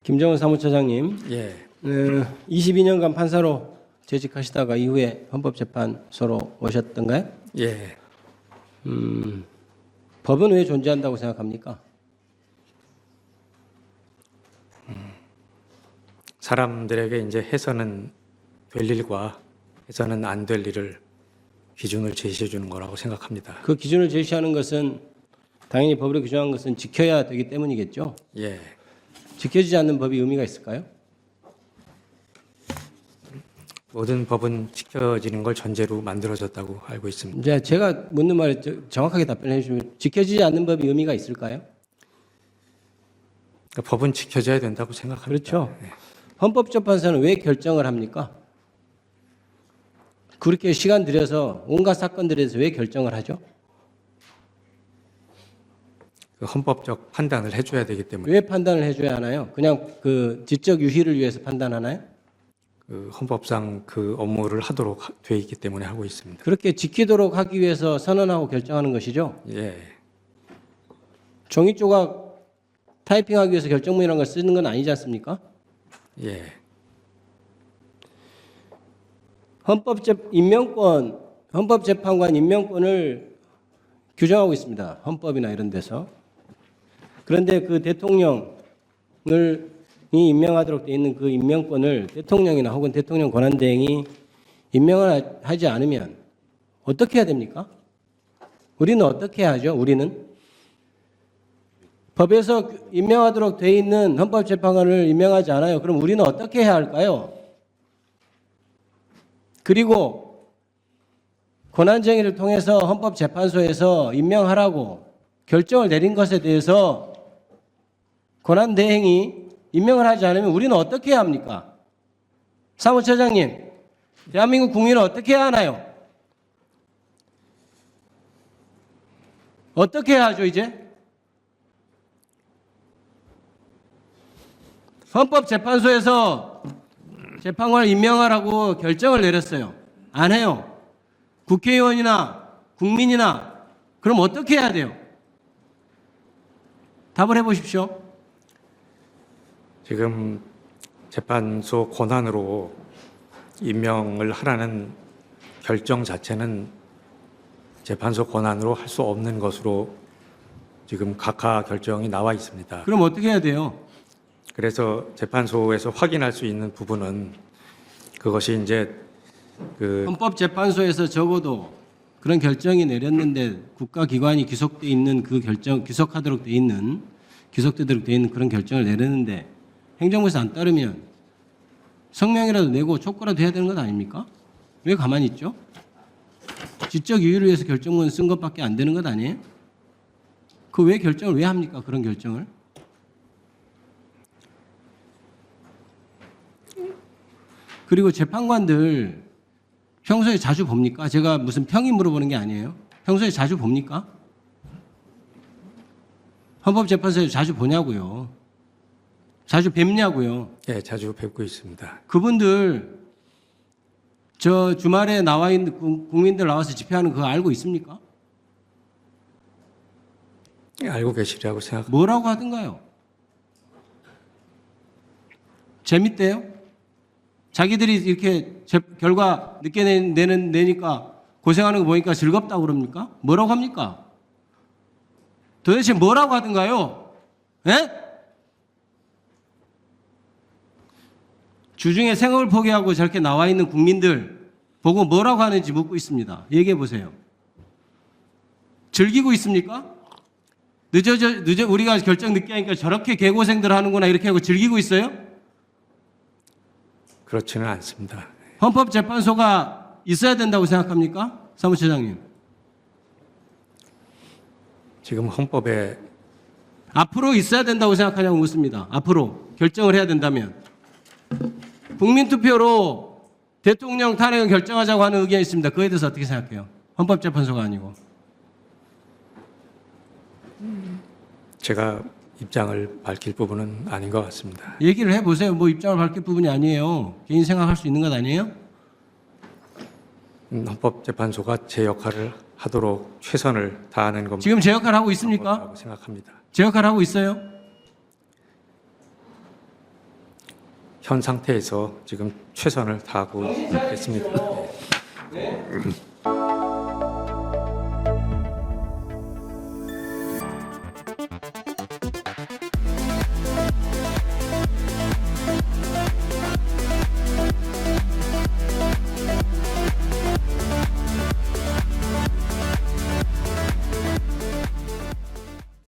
김정은 사무처장님, 예, 22년간 판사로 재직하시다가 이후에 헌법재판소로 오셨던가요? 예. 법은 왜 존재한다고 생각합니까? 사람들에게 이제 해서는 될 일과 해서는 안 될 일을 기준을 제시해 주는 거라고 생각합니다. 그 기준을 제시하는 것은 당연히 법으로 규정한 것은 지켜야 되기 때문이겠죠. 예, 지켜지지 않는 법이 의미가 있을까요? 모든 법은 지켜지는 걸 전제로 만들어졌다고 알고 있습니다. 이제 제가 묻는 말에 정확하게 답변해 주시면 지켜지지 않는 법이 의미가 있을까요? 그러니까 법은 지켜져야 된다고 생각합니다. 그렇죠. 예. 헌법재판소는 왜 결정을 합니까? 그렇게 시간 들여서 온갖 사건들에 대해서 왜 결정을 하죠? 그 헌법적 판단을 해줘야 되기 때문에 왜 판단을 해줘야 하나요? 그냥 그 지적 유희를 위해서 판단하나요? 그 헌법상 그 업무를 하도록 돼 있기 때문에 하고 있습니다. 그렇게 지키도록 하기 위해서 선언하고 결정하는 것이죠. 예, 종이 조각 타이핑하기 위해서 결정문이라는 걸 쓰는 건 아니지 않습니까? 예, 헌법재판관 임명권을 규정하고 있습니다. 헌법이나 이런 데서. 그런데 그 대통령이 임명하도록 되어 있는 그 임명권을 대통령이나 혹은 대통령 권한대행이 임명을 하지 않으면 어떻게 해야 됩니까? 우리는 어떻게 하죠? 우리는 법에서 임명하도록 되어 있는 헌법재판관을 임명하지 않아요. 그럼 우리는 어떻게 해야 할까요? 그리고 권한쟁의를 통해서 헌법재판소에서 임명하라고 결정을 내린 것에 대해서 권한대행이 임명을 하지 않으면 우리는 어떻게 해야 합니까? 사무처장님, 대한민국 국민은 어떻게 해야 하나요? 어떻게 해야 하죠, 이제? 헌법재판소에서 재판관을 임명하라고 결정을 내렸어요. 안 해요. 국회의원이나 국민이나 그럼 어떻게 해야 돼요? 답을 해보십시오. 지금 재판소 권한으로 임명을 하라는 결정 자체는 재판소 권한으로 할 수 없는 것으로 지금 각하 결정이 나와 있습니다. 그럼 어떻게 해야 돼요? 그래서 재판소에서 확인할 수 있는 부분은 그것이 이제 그 헌법재판소에서 적어도 그런 결정이 내렸는데 국가기관이 귀속돼 있는 그 결정, 귀속되도록 돼 있는 그런 결정을 내렸는데 행정부에서 안 따르면 성명이라도 내고 촉구라도 해야 되는 것 아닙니까? 왜 가만히 있죠? 지적 이유를 위해서 결정문 쓴 것밖에 안 되는 것 아니에요? 그 왜 결정을 왜 합니까? 그런 결정을? 그리고 재판관들 평소에 자주 봅니까? 제가 무슨 평이 물어보는 게 아니에요. 평소에 자주 봅니까? 헌법재판소에 자주 보냐고요. 자주 뵙냐고요. 예, 자주 뵙고 있습니다. 그분들 저 주말에 나와 있는 국민들 나와서 집회하는 그거 알고 있습니까? 예, 알고 계시리라고 생각합니다. 뭐라고 하던가요? 재밌대요? 자기들이 이렇게 결과 늦게 내니까 고생하는 거 보니까 즐겁다고 그럽니까? 뭐라고 합니까? 도대체 뭐라고 하던가요? 예? 주중에 생업을 포기하고 저렇게 나와 있는 국민들 보고 뭐라고 하는지 묻고 있습니다. 얘기해 보세요. 즐기고 있습니까? 우리가 결정 늦게 하니까 저렇게 개고생들 하는구나 이렇게 하고 즐기고 있어요? 그렇지는 않습니다. 헌법재판소가 있어야 된다고 생각합니까? 사무처장님. 지금 헌법에 앞으로 있어야 된다고 생각하냐고 묻습니다. 앞으로 결정을 해야 된다면. 국민투표로 대통령 탄핵을 결정하자고 하는 의견이 있습니다. 그에 대해서 어떻게 생각해요? 헌법재판소가 아니고. 제가 입장을 밝힐 부분은 아닌 것 같습니다. 얘기를 해보세요. 뭐 입장을 밝힐 부분이 아니에요. 개인 생각할 수 있는 것 아니에요? 헌법재판소가 제 역할을 하도록 최선을 다하는 겁니다. 지금 제 역할 하고 있습니까? 생각합니다. 제 역할 하고 있어요? 현 상태에서 지금 최선을 다하고 있습니다. 네.